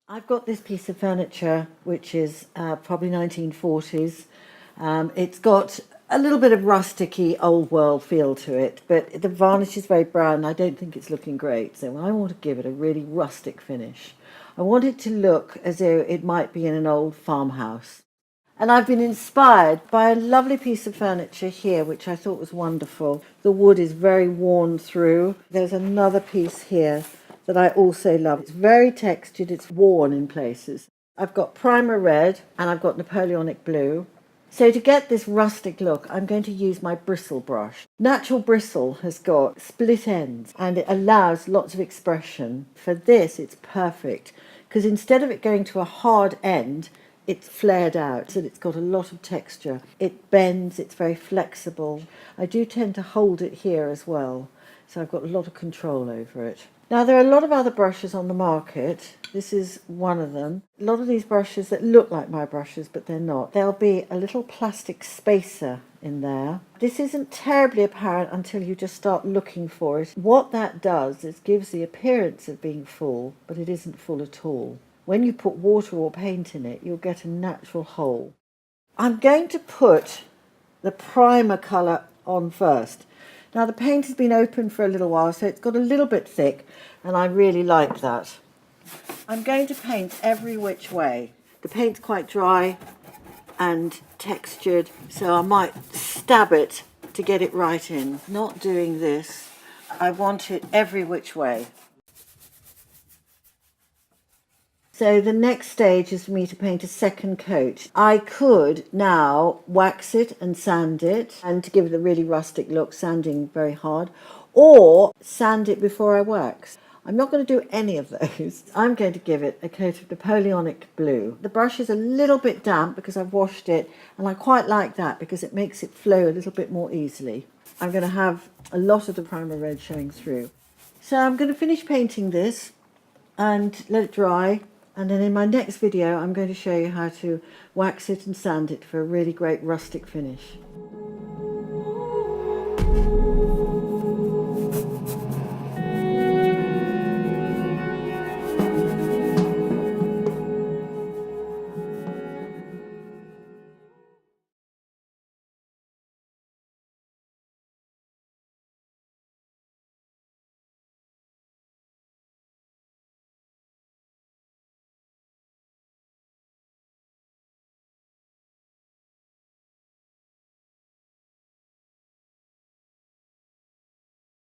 I've got this piece of furniture which is probably 1940s. It's got a little bit of rustic-y old world feel to it, but the varnish is very brown. I don't think it's looking great, so I want to give it a really rustic finish. I want it to look as though it might be in an old farmhouse. And I've been inspired by a lovely piece of furniture here, which I thought was wonderful. The wood is very worn through. There's another piece here that I also love. It's very textured, it's worn in places. I've got primer red and I've got Napoleonic blue. So to get this rustic look, I'm going to use my bristle brush. Natural bristle has got split ends and it allows lots of expression. For this, it's perfect because instead of it going to a hard end, it's flared out, so it's got a lot of texture. It bends, it's very flexible. I do tend to hold it here as well, so I've got a lot of control over it. Now there are a lot of other brushes on the market. This is one of them. A lot of these brushes that look like my brushes, but they're not. There'll be a little plastic spacer in there. This isn't terribly apparent until you just start looking for it. What that does is gives the appearance of being full, but it isn't full at all. When you put water or paint in it, you'll get a natural hole. I'm going to put the primer colour on first. Now the paint has been open for a little while, so it's got a little bit thick, and I really like that. I'm going to paint every which way. The paint's quite dry and textured, so I might stab it to get it right in. Not doing this. I want it every which way. So the next stage is for me to paint a second coat. I could now wax it and sand it, and to give it a really rustic look, sanding very hard, or sand it before I wax. I'm not going to do any of those. I'm going to give it a coat of Napoleonic blue. The brush is a little bit damp because I've washed it, and I quite like that because it makes it flow a little bit more easily. I'm going to have a lot of the primer red showing through. So I'm going to finish painting this and let it dry. And then in my next video, I'm going to show you how to wax it and sand it for a really great rustic finish.